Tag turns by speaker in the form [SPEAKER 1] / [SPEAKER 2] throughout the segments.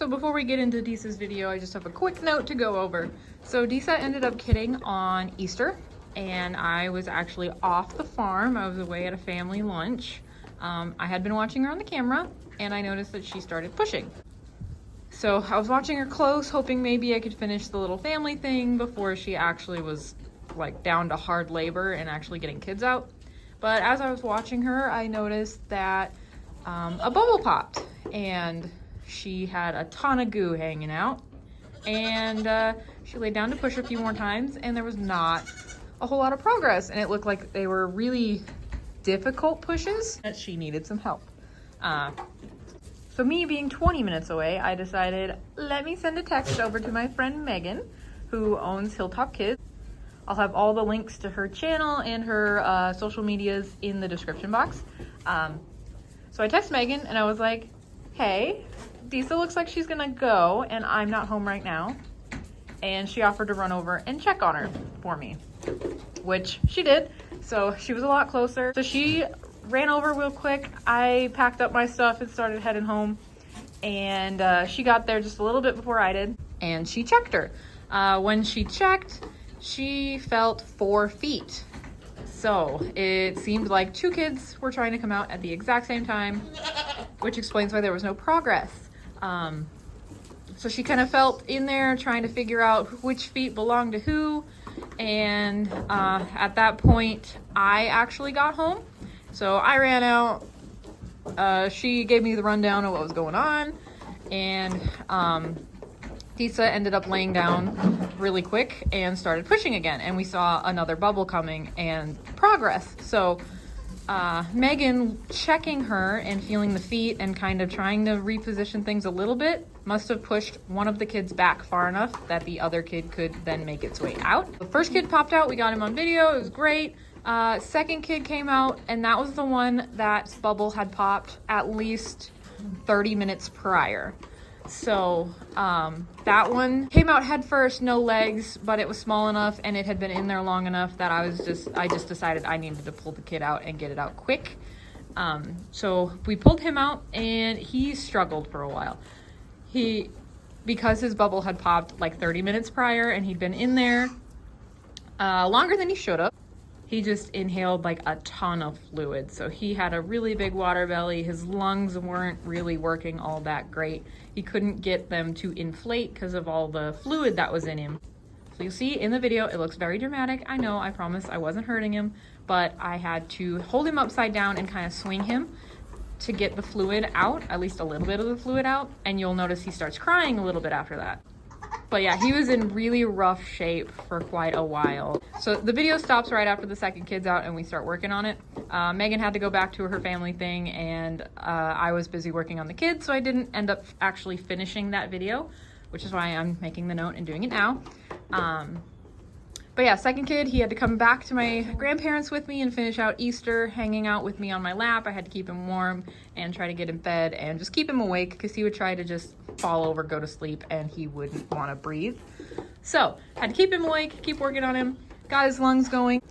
[SPEAKER 1] So before we get into Desa's video, I just have a quick note to go over. So Desa ended up kidding on Easter, and I was actually off the farm. I was away at a family lunch. I had been watching her on the camera, and I noticed that she started pushing. So I was watching her close, hoping maybe I could finish the little family thing before she actually was like down to hard labor and actually getting kids out. But as I was watching her, I noticed that a bubble popped, and she had a ton of goo hanging out, and she laid down to push a few more times, and there was not a whole lot of progress, and it looked like they were really difficult pushes that she needed some help. So me being 20 minutes away, I decided, let me send a text over to my friend Megan, who owns Hilltop Kids. I'll have all the links to her channel and her social medias in the description box. So I texted Megan and I was like, hey, Desa looks like she's gonna go and I'm not home right now. And she offered to run over and check on her for me, which she did. So she was a lot closer. So she ran over real quick. I packed up my stuff and started heading home. And she got there just a little bit before I did. And she checked her. When she checked, she felt 4 feet. So it seemed like 2 kids were trying to come out at the exact same time, which explains why there was no progress. So she kind of felt in there trying to figure out which feet belonged to who. And at that point, I actually got home. So I ran out. She gave me the rundown of what was going on. And Desa ended up laying down really quick and started pushing again. And we saw another bubble coming and progress. So Megan checking her and feeling the feet and kind of trying to reposition things a little bit must have pushed one of the kids back far enough that the other kid could then make its way out. The first kid popped out, we got him on video, it was great. Second kid came out, and that was the one that bubble had popped at least 30 minutes prior. So that one came out head first, no legs, but it was small enough and it had been in there long enough that I just decided I needed to pull the kid out and get it out quick. So we pulled him out and he struggled for a while. Because his bubble had popped like 30 minutes prior and he'd been in there longer than he should have. He just inhaled like a ton of fluid. So he had a really big water belly. His lungs weren't really working all that great. He couldn't get them to inflate because of all the fluid that was in him. So you'll see in the video, it looks very dramatic. I know, I promise I wasn't hurting him, but I had to hold him upside down and kind of swing him to get the fluid out, at least a little bit of the fluid out. And you'll notice he starts crying a little bit after that. But yeah, he was in really rough shape for quite a while. So the video stops right after the second kid's out and we start working on it. Megan had to go back to her family thing and I was busy working on the kids, so I didn't end up actually finishing that video, which is why I'm making the note and doing it now. But yeah, second kid, he had to come back to my grandparents with me and finish out Easter, hanging out with me on my lap. I had to keep him warm and try to get him fed and just keep him awake because he would try to just fall over, go to sleep, and he wouldn't want to breathe. So had to keep him awake, keep working on him, got his lungs going,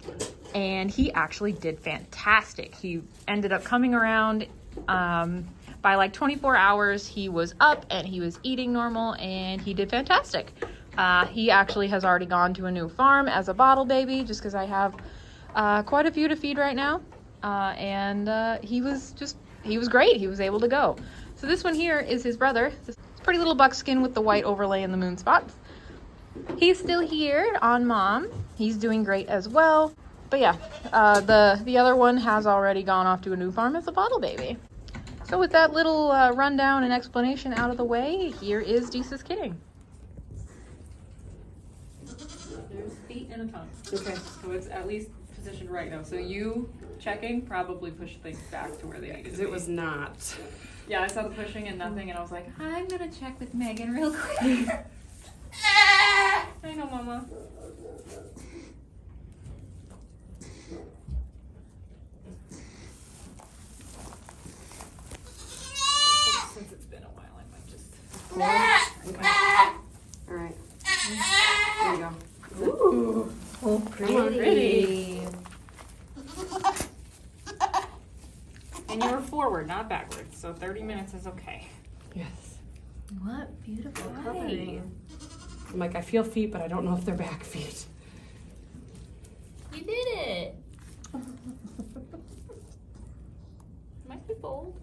[SPEAKER 1] and he actually did fantastic. He ended up coming around by like 24 hours. He was up and he was eating normal and he did fantastic. He actually has already gone to a new farm as a bottle baby just because I have quite a few to feed right now. And he was great. He was able to go. So this one here is his brother. This pretty little buckskin with the white overlay and the moon spots. He's still here on mom. He's doing great as well. But yeah, the other one has already gone off to a new farm as a bottle baby. So with that little rundown and explanation out of the way, here is Desa's kidding. There's feet and a tongue. Okay. So it's at least positioned right now. So you checking probably push things back to where they needed to be.
[SPEAKER 2] It was not.
[SPEAKER 1] Yeah, I saw the pushing and nothing, and I was like, I'm gonna check with Megan real quick. I know, Mama. Since it's been a while, I might just.
[SPEAKER 2] Okay. All right. There you go.
[SPEAKER 1] Ooh. Oh, pretty. And you were forward, not backwards, so 30 minutes is okay.
[SPEAKER 2] Yes.
[SPEAKER 1] What beautiful
[SPEAKER 2] Hi.
[SPEAKER 1] covering.
[SPEAKER 2] I'm like, I feel feet, but I don't know if they're back feet.
[SPEAKER 1] You did it. Might be bold.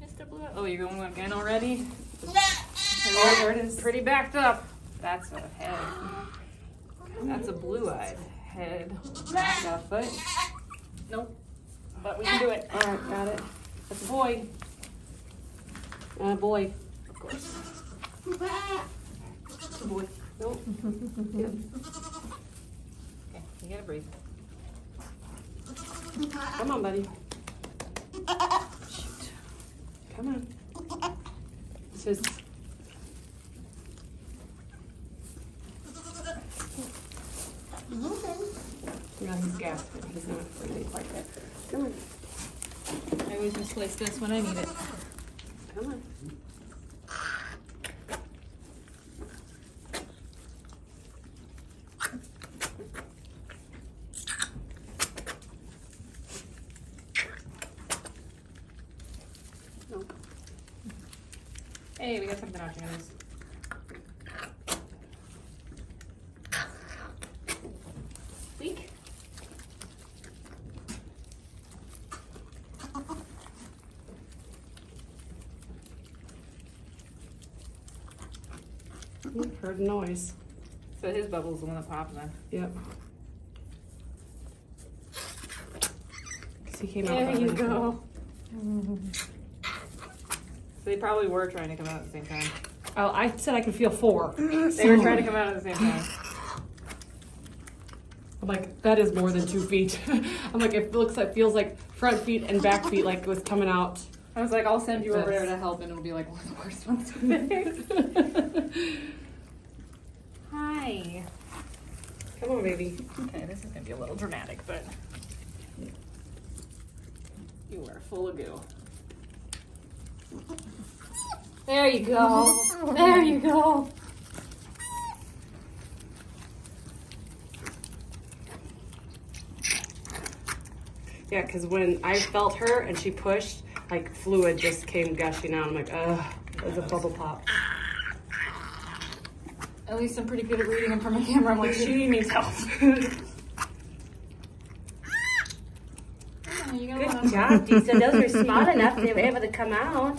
[SPEAKER 1] Mr. Blue. Oh, you're going again already?
[SPEAKER 2] Oh, there it is.
[SPEAKER 1] Pretty backed up. That's a head. That's a blue-eyed head.
[SPEAKER 2] Got a foot.
[SPEAKER 1] Nope. But we can do it.
[SPEAKER 2] All right, got it.
[SPEAKER 1] That's a boy.
[SPEAKER 2] Boy.
[SPEAKER 1] Of course. It's a boy.
[SPEAKER 2] Nope. Yep.
[SPEAKER 1] Okay, you gotta breathe.
[SPEAKER 2] Come on, buddy. Shoot. Come on. This is. Yeah, he's gasping. He's not really like that. Come on.
[SPEAKER 1] I always misplace this when I need it.
[SPEAKER 2] Come on. Nope.
[SPEAKER 1] Hey, we got something out here. Squeak.
[SPEAKER 2] Heard a noise.
[SPEAKER 1] So his bubble's the one that popped then.
[SPEAKER 2] Yep. He came out.
[SPEAKER 1] There you go. So they probably were trying to come out at the same time.
[SPEAKER 2] Oh, I said I could feel 4.
[SPEAKER 1] They were trying to come out at the same time.
[SPEAKER 2] I'm like, that is more than 2 feet. I'm like, it looks like, feels like front feet and back feet like it was coming out.
[SPEAKER 1] I was like, I'll send you over there to help, and it'll be like one of the worst ones to fix. Hi.
[SPEAKER 2] Come on, baby.
[SPEAKER 1] Okay, this is gonna be a little dramatic, but you are full of goo. There you go. There you go.
[SPEAKER 2] Yeah, because when I felt her and she pushed, like fluid just came gushing out. I'm like, ugh, it was a bubble pop.
[SPEAKER 1] At least I'm pretty good at reading them from my camera. I'm like, she needs help.
[SPEAKER 2] Good job, Desa. Those are small enough they were able to come out.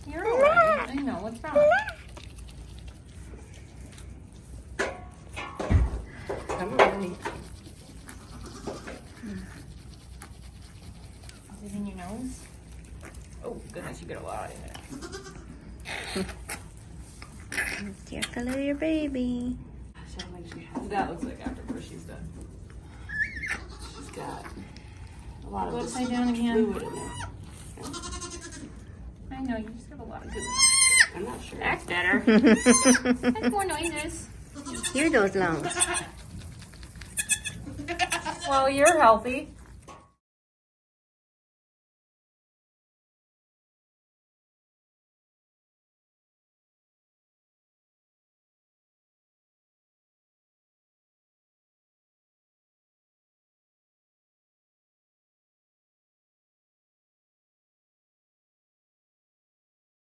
[SPEAKER 1] You're all right. I know. What's wrong?
[SPEAKER 2] Come on, honey.
[SPEAKER 1] Is it in your nose? Oh, goodness, you get a lot in there.
[SPEAKER 3] Careful of your baby.
[SPEAKER 1] That looks like after she's done.
[SPEAKER 2] She's got a lot of
[SPEAKER 1] Go
[SPEAKER 2] just
[SPEAKER 1] upside down again.
[SPEAKER 2] fluid in there.
[SPEAKER 1] I know, you just have a lot of goo.
[SPEAKER 2] I'm not sure.
[SPEAKER 1] That's better. That's more noises.
[SPEAKER 3] Hear those lungs.
[SPEAKER 1] Well, you're healthy.